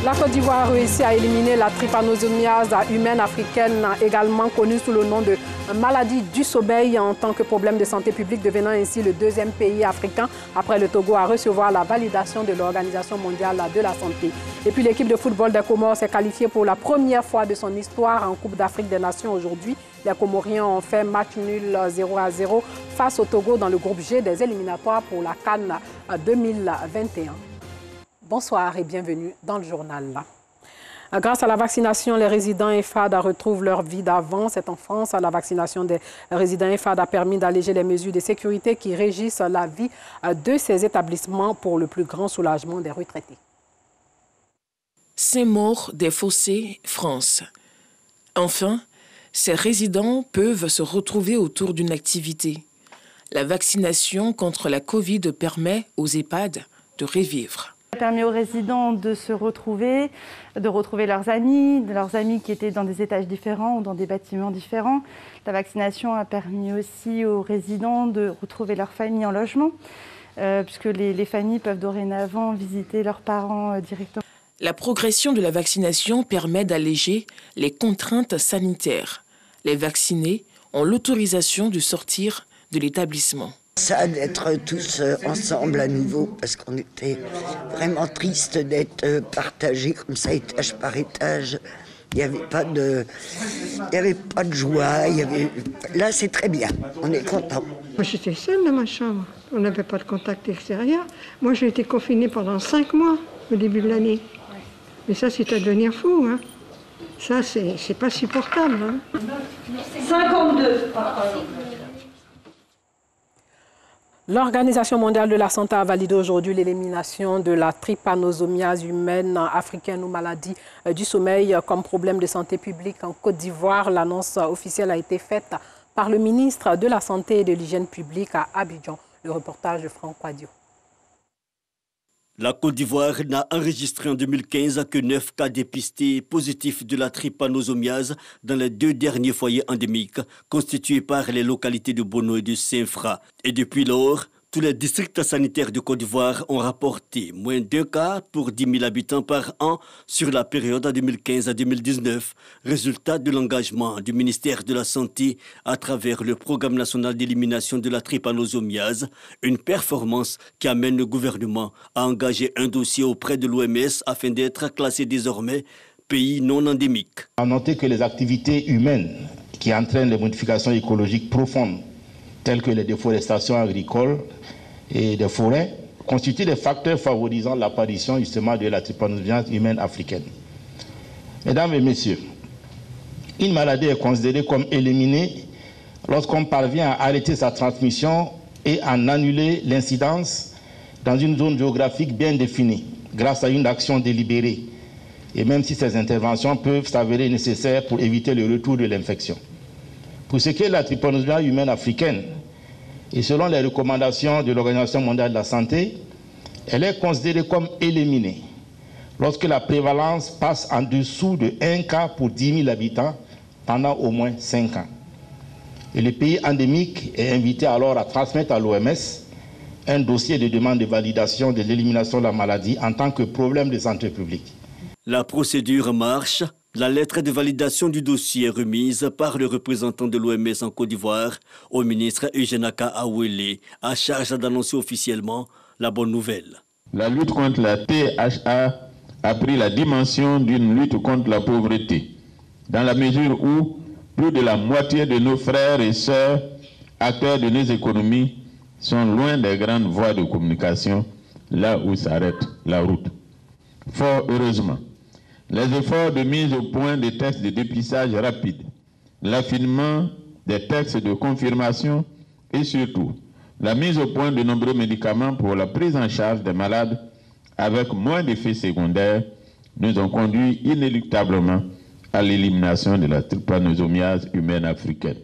La Côte d'Ivoire a réussi à éliminer la trypanosomiase humaine africaine, également connue sous le nom de maladie du sommeil, en tant que problème de santé publique, devenant ainsi le deuxième pays africain après le Togo à recevoir la validation de l'Organisation mondiale de la santé. Et puis l'équipe de football des Comores s'est qualifiée pour la première fois de son histoire en Coupe d'Afrique des Nations aujourd'hui. Les Comoriens ont fait match nul 0-0 face au Togo dans le groupe G des éliminatoires pour la CAN 2021. Bonsoir et bienvenue dans le journal. Grâce à la vaccination, les résidents EHPAD retrouvent leur vie d'avant. C'est en France. La vaccination des résidents EHPAD a permis d'alléger les mesures de sécurité qui régissent la vie de ces établissements pour le plus grand soulagement des retraités. Saint-Maur-des-Fossés, France. Enfin, ces résidents peuvent se retrouver autour d'une activité. La vaccination contre la Covid permet aux EHPAD de revivre. Ça a permis aux résidents de se retrouver, de retrouver leurs amis qui étaient dans des étages différents ou dans des bâtiments différents. La vaccination a permis aussi aux résidents de retrouver leur famille en logement, puisque les familles peuvent dorénavant visiter leurs parents directement. La progression de la vaccination permet d'alléger les contraintes sanitaires. Les vaccinés ont l'autorisation de sortir de l'établissement. Ça, d'être tous ensemble à nouveau, parce qu'on était vraiment triste d'être partagés comme ça, étage par étage. Il n'y avait pas de joie. Là, c'est très bien. On est content. Moi, j'étais seule dans ma chambre. On n'avait pas de contact extérieur. Moi, j'ai été confinée pendant 5 mois au début de l'année. Mais ça, c'est à devenir fou. Hein. Ça, c'est pas supportable. Hein. 52. L'Organisation mondiale de la santé a validé aujourd'hui l'élimination de la trypanosomiase humaine africaine ou maladie du sommeil comme problème de santé publique en Côte d'Ivoire. L'annonce officielle a été faite par le ministre de la Santé et de l'Hygiène publique à Abidjan. Le reportage de Franck Quadio. La Côte d'Ivoire n'a enregistré en 2015 que 9 cas dépistés positifs de la trypanosomiase dans les 2 derniers foyers endémiques constitués par les localités de Bono et de Saint-Fra. Et depuis lors, tous les districts sanitaires de Côte d'Ivoire ont rapporté moins 2 cas pour 10 000 habitants par an sur la période 2015 à 2019, résultat de l'engagement du ministère de la Santé à travers le Programme national d'élimination de la trypanosomiase, une performance qui amène le gouvernement à engager un dossier auprès de l'OMS afin d'être classé désormais pays non endémique. À noter que les activités humaines qui entraînent les modifications écologiques profondes, telles que les déforestations agricoles et des forêts, constituent des facteurs favorisant l'apparition justement de la trypanosomiase humaine africaine. Mesdames et messieurs, une maladie est considérée comme éliminée lorsqu'on parvient à arrêter sa transmission et à en annuler l'incidence dans une zone géographique bien définie, grâce à une action délibérée, et même si ces interventions peuvent s'avérer nécessaires pour éviter le retour de l'infection. Pour ce qui est de la trypanosomiase humaine africaine, et selon les recommandations de l'Organisation mondiale de la santé, elle est considérée comme éliminée lorsque la prévalence passe en dessous de 1 cas pour 10 000 habitants pendant au moins 5 ans. Et le pays endémique est invité alors à transmettre à l'OMS un dossier de demande de validation de l'élimination de la maladie en tant que problème de santé publique. La procédure marche. La lettre de validation du dossier est remise par le représentant de l'OMS en Côte d'Ivoire au ministre Eugène-Aka Awele, à charge d'annoncer officiellement la bonne nouvelle. La lutte contre la THA a pris la dimension d'une lutte contre la pauvreté, dans la mesure où plus de la moitié de nos frères et sœurs, acteurs de nos économies, sont loin des grandes voies de communication, là où s'arrête la route. Fort heureusement, les efforts de mise au point des tests de dépistage rapide, l'affinement des tests de confirmation et surtout la mise au point de nombreux médicaments pour la prise en charge des malades avec moins d'effets secondaires nous ont conduit inéluctablement à l'élimination de la trypanosomiase humaine africaine.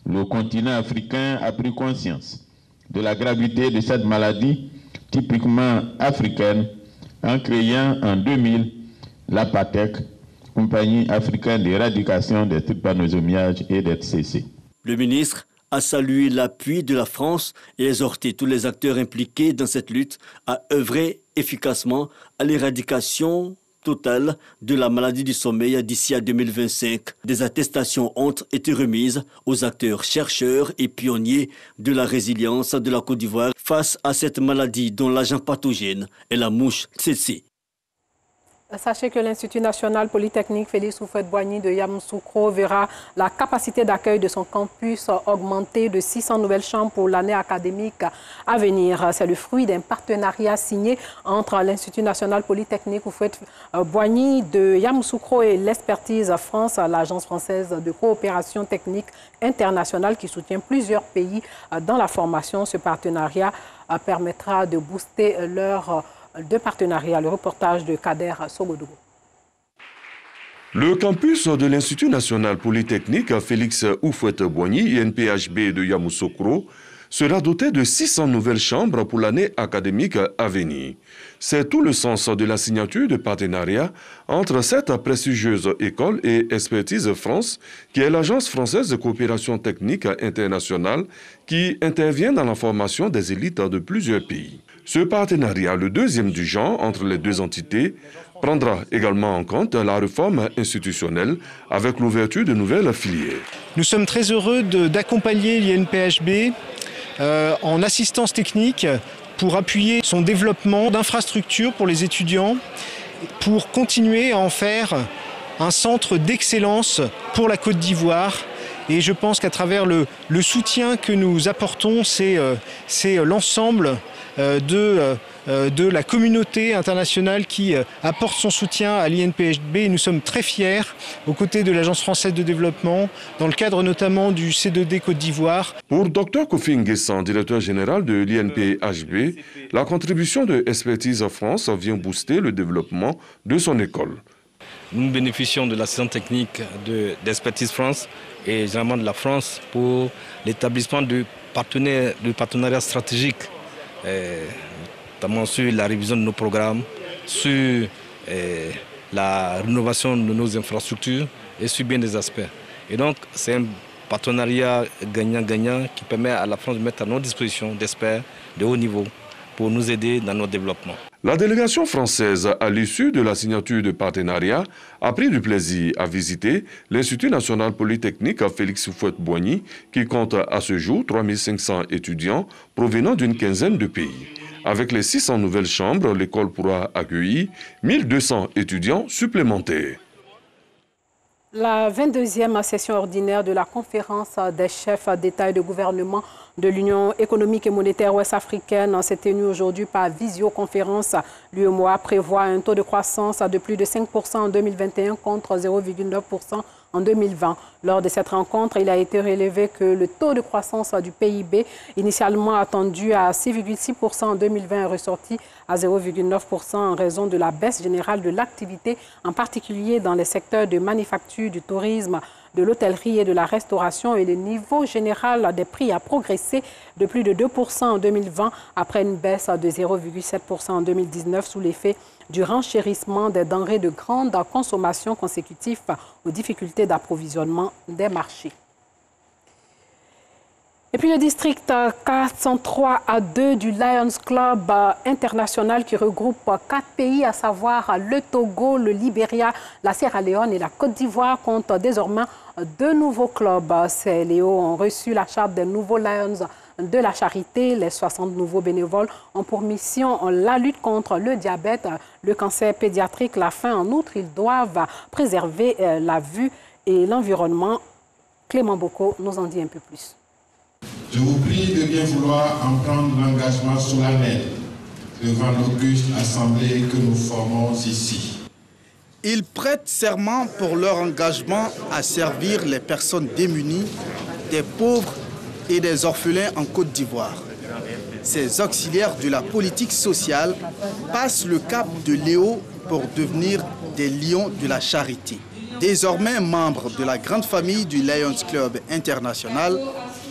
Le continent africain a pris conscience de la gravité de cette maladie typiquement africaine en créant en 2000 la PATEC, Compagnie africaine d'éradication des trypanosomiases et des TCC. Le ministre a salué l'appui de la France et exhorté tous les acteurs impliqués dans cette lutte à œuvrer efficacement à l'éradication totale de la maladie du sommeil d'ici à 2025. Des attestations ont été remises aux acteurs, chercheurs et pionniers de la résilience de la Côte d'Ivoire face à cette maladie dont l'agent pathogène est la mouche tsetse. Sachez que l'Institut national polytechnique Félix Houphouët-Boigny de Yamoussoukro verra la capacité d'accueil de son campus augmenter de 600 nouvelles chambres pour l'année académique à venir. C'est le fruit d'un partenariat signé entre l'Institut national polytechnique Houphouët-Boigny de Yamoussoukro et l'Expertise France, l'agence française de coopération technique internationale qui soutient plusieurs pays dans la formation. Ce partenariat permettra de booster leur partenariat. Le reportage de Kader Sogodougou. Le campus de l'Institut national polytechnique Félix Houphouët-Boigny, INPHB de Yamoussoukro, sera doté de 600 nouvelles chambres pour l'année académique à venir. C'est tout le sens de la signature de partenariat entre cette prestigieuse école et Expertise France, qui est l'agence française de coopération technique internationale qui intervient dans la formation des élites de plusieurs pays. Ce partenariat, le deuxième du genre entre les deux entités, prendra également en compte la réforme institutionnelle avec l'ouverture de nouvelles filières. Nous sommes très heureux d'accompagner l'INPHB en assistance technique pour appuyer son développement d'infrastructures pour les étudiants, pour continuer à en faire un centre d'excellence pour la Côte d'Ivoire. Et je pense qu'à travers le soutien que nous apportons, c'est l'ensemble de la communauté internationale qui apporte son soutien à l'INPHB. Nous sommes très fiers, aux côtés de l'Agence française de développement, dans le cadre notamment du C2D Côte d'Ivoire. Pour Dr Kofi Nguessan, directeur général de l'INPHB, la contribution de Expertise France vient booster le développement de son école. Nous bénéficions de l'assistance technique d'Expertise France et généralement de la France pour l'établissement de partenariats stratégiques, notamment sur la révision de nos programmes, sur la rénovation de nos infrastructures et sur bien des aspects. Et donc c'est un partenariat gagnant-gagnant qui permet à la France de mettre à notre disposition des experts de haut niveau pour nous aider dans notre développement. La délégation française, à l'issue de la signature de partenariat, a pris du plaisir à visiter l'Institut national polytechnique Félix Houphouët-Boigny, qui compte à ce jour 3500 étudiants provenant d'une quinzaine de pays. Avec les 600 nouvelles chambres, l'école pourra accueillir 1200 étudiants supplémentaires. La 22e session ordinaire de la conférence des chefs d'État et de gouvernement de l'Union économique et monétaire ouest-africaine s'est tenue aujourd'hui par visioconférence. L'UEMOA prévoit un taux de croissance de plus de 5% en 2021 contre 0,9% en 2020. Lors de cette rencontre, il a été relevé que le taux de croissance du PIB, initialement attendu à 6,6% en 2020, est ressorti à 0,9% en raison de la baisse générale de l'activité, en particulier dans les secteurs de manufacture, du tourisme, de l'hôtellerie et de la restauration. Et le niveau général des prix a progressé de plus de 2% en 2020 après une baisse de 0,7% en 2019 sous l'effet du renchérissement des denrées de grande consommation consécutif aux difficultés d'approvisionnement des marchés. Et puis le district 403A2 du Lions Club international qui regroupe 4 pays, à savoir le Togo, le Libéria, la Sierra Leone et la Côte d'Ivoire, compte désormais 2 nouveaux clubs. Ces Léos ont reçu la charte des nouveaux Lions de la charité. Les 60 nouveaux bénévoles ont pour mission la lutte contre le diabète, le cancer pédiatrique, la faim. En outre, ils doivent préserver la vue et l'environnement. Clément Boko nous en dit un peu plus. Je vous prie de bien vouloir en prendre l'engagement solennel devant l'auguste assemblée que nous formons ici. Ils prêtent serment pour leur engagement à servir les personnes démunies, des pauvres et des orphelins en Côte d'Ivoire. Ces auxiliaires de la politique sociale passent le cap de Léo pour devenir des lions de la charité. Désormais membres de la grande famille du Lions Club international,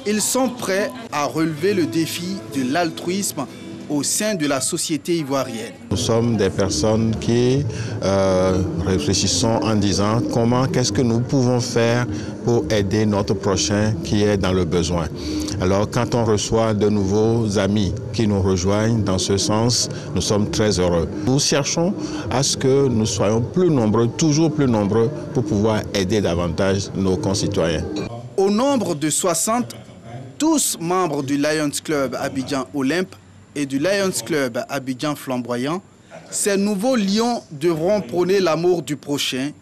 ils sont prêts à relever le défi de l'altruisme au sein de la société ivoirienne. Nous sommes des personnes qui réfléchissons en disant qu'est-ce que nous pouvons faire pour aider notre prochain qui est dans le besoin. Alors quand on reçoit de nouveaux amis qui nous rejoignent dans ce sens, nous sommes très heureux. Nous cherchons à ce que nous soyons plus nombreux, toujours plus nombreux, pour pouvoir aider davantage nos concitoyens. Au nombre de 60, tous membres du Lions Club Abidjan Olympe et du Lions Club Abidjan Flamboyant, ces nouveaux lions devront prôner l'amour du prochain,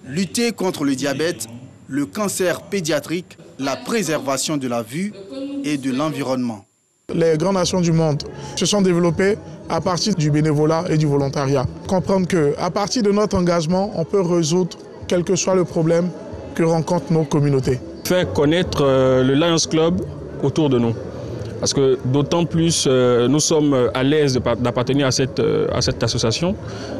lutter contre le diabète, le cancer pédiatrique, la préservation de la vue et de l'environnement. Les grandes nations du monde se sont développées à partir du bénévolat et du volontariat. Comprendre qu'à partir de notre engagement, on peut résoudre quel que soit le problème que rencontrent nos communautés. Faire connaître le Lions Club autour de nous. Parce que d'autant plus nous sommes à l'aise d'appartenir à cette association,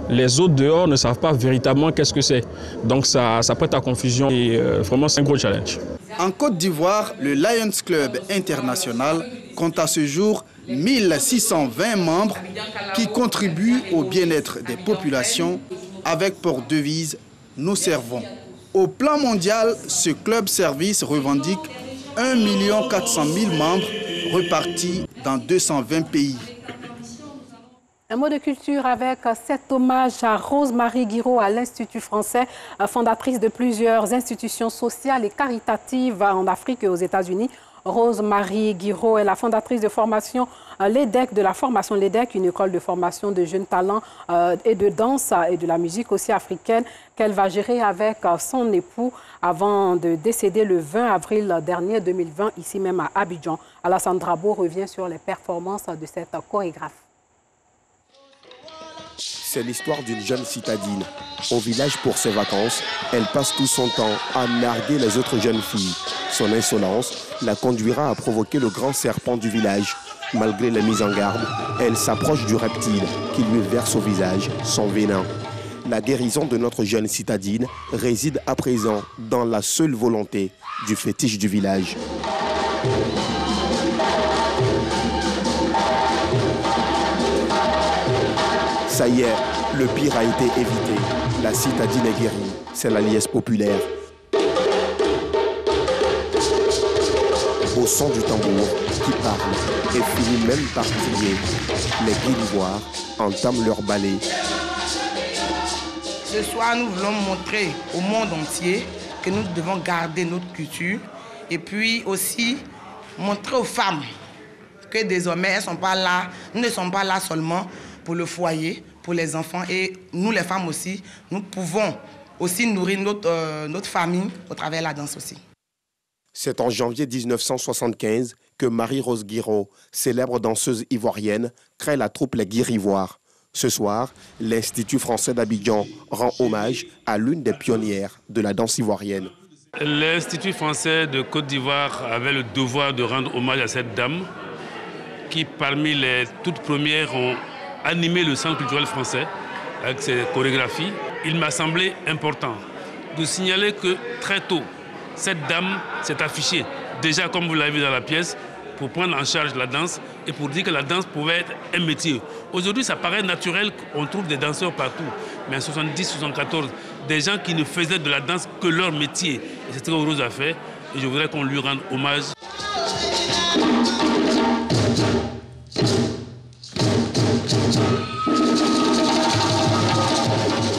les autres dehors ne savent pas véritablement qu'est-ce que c'est. Donc ça prête à confusion et vraiment c'est un gros challenge. En Côte d'Ivoire, le Lions Club International compte à ce jour 1620 membres qui contribuent au bien-être des populations avec pour devise « Nous servons ». Au plan mondial, ce club service revendique 1 400 000 membres repartis dans 220 pays. Un mot de culture avec cet hommage à Rose-Marie Guiraud à l'Institut français, fondatrice de plusieurs institutions sociales et caritatives en Afrique et aux États-Unis. Rose-Marie Guiraud est la fondatrice de formation l'EDEC, de la formation l'EDEC, une école de formation de jeunes talents et de danse et de la musique aussi africaine qu'elle va gérer avec son époux avant de décéder le 20 avril dernier 2020, ici même à Abidjan. Alassane Drabo revient sur les performances de cette chorégraphe. C'est l'histoire d'une jeune citadine. Au village pour ses vacances, elle passe tout son temps à narguer les autres jeunes filles. Son insolence la conduira à provoquer le grand serpent du village. Malgré les mises en garde, elle s'approche du reptile qui lui verse au visage son venin. La guérison de notre jeune citadine réside à présent dans la seule volonté du fétiche du village. Ça y est, le pire a été évité. La citadine est guérie. C'est la liesse populaire. Au son du tambour qui parle et finit même par crier, les Guinéens entament leur ballet. Ce soir, nous voulons montrer au monde entier que nous devons garder notre culture et puis aussi montrer aux femmes que désormais elles sont pas là, nous ne sommes pas là seulement pour le foyer, pour les enfants et nous les femmes aussi, nous pouvons aussi nourrir notre famille au travers de la danse aussi. C'est en janvier 1975 que Marie-Rose Guiraud, célèbre danseuse ivoirienne, crée la troupe Les Guirivoires. Ce soir, l'Institut français d'Abidjan rend hommage à l'une des pionnières de la danse ivoirienne. L'Institut français de Côte d'Ivoire avait le devoir de rendre hommage à cette dame qui, parmi les toutes premières, ont animé le centre culturel français avec ses chorégraphies. Il m'a semblé important de signaler que très tôt, cette dame s'est affichée, déjà comme vous l'avez vu dans la pièce, pour prendre en charge la danse et pour dire que la danse pouvait être un métier. Aujourd'hui, ça paraît naturel qu'on trouve des danseurs partout. Mais en 70-74, des gens qui ne faisaient de la danse que leur métier. Et c'est très heureux à faire. Et je voudrais qu'on lui rende hommage.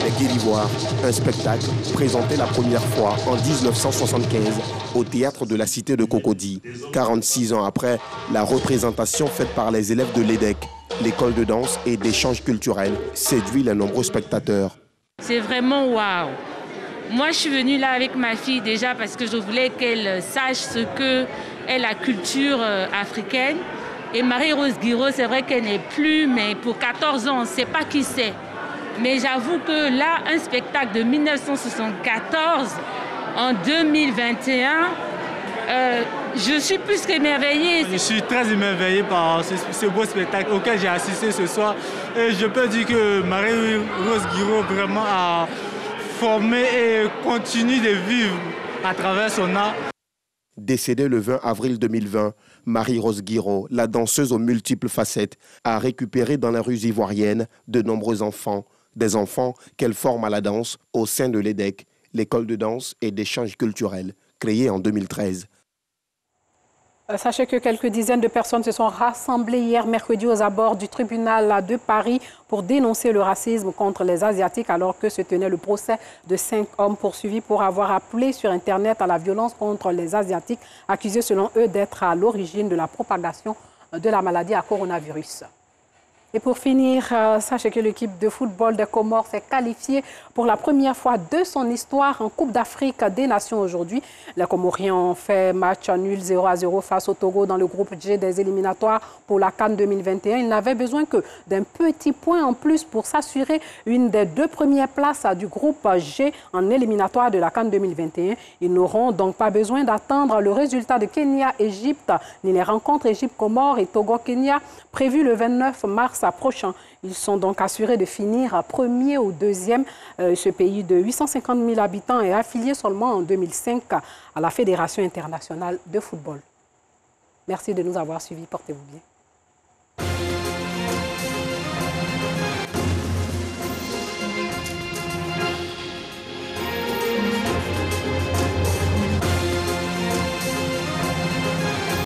Les Guirivoires, un spectacle présenté la première fois en 1975 au théâtre de la cité de Cocody. 46 ans après, la représentation faite par les élèves de l'EDEC, l'école de danse et d'échanges culturels, séduit les nombreux spectateurs. C'est vraiment waouh! Moi, je suis venue là avec ma fille déjà parce que je voulais qu'elle sache ce qu'est la culture africaine. Et Marie-Rose Guiraud, c'est vrai qu'elle n'est plus, mais pour 14 ans, on ne sait pas qui c'est. Mais j'avoue que là, un spectacle de 1974 en 2021, je suis plus qu'émerveillée. Je suis très émerveillée par ce beau spectacle auquel j'ai assisté ce soir. Et je peux dire que Marie-Rose Guiraud vraiment a formé et continue de vivre à travers son art. Décédée le 20 avril 2020, Marie-Rose Guiraud, la danseuse aux multiples facettes, a récupéré dans les rues ivoiriennes de nombreux enfants, des enfants qu'elle forme à la danse au sein de l'EDEC, l'école de danse et d'échanges culturels, créée en 2013. Sachez que quelques dizaines de personnes se sont rassemblées hier mercredi aux abords du tribunal de Paris pour dénoncer le racisme contre les Asiatiques alors que se tenait le procès de 5 hommes poursuivis pour avoir appelé sur Internet à la violence contre les Asiatiques, accusés selon eux d'être à l'origine de la propagation de la maladie à coronavirus. Et pour finir, sachez que l'équipe de football des Comores s'est qualifiée pour la première fois de son histoire en Coupe d'Afrique des Nations aujourd'hui. Les Comoriens ont fait match nul 0-0 face au Togo dans le groupe G des éliminatoires pour la CAN 2021. Ils n'avaient besoin que d'un petit point en plus pour s'assurer une des 2 premières places du groupe G en éliminatoire de la CAN 2021. Ils n'auront donc pas besoin d'attendre le résultat de Kenya-Égypte ni les rencontres Égypte-Comores et Togo-Kenya prévues le 29 mars prochain. Ils sont donc assurés de finir premier ou deuxième. Ce pays de 850 000 habitants est affilié seulement en 2005 à la Fédération internationale de football. Merci de nous avoir suivis. Portez-vous bien.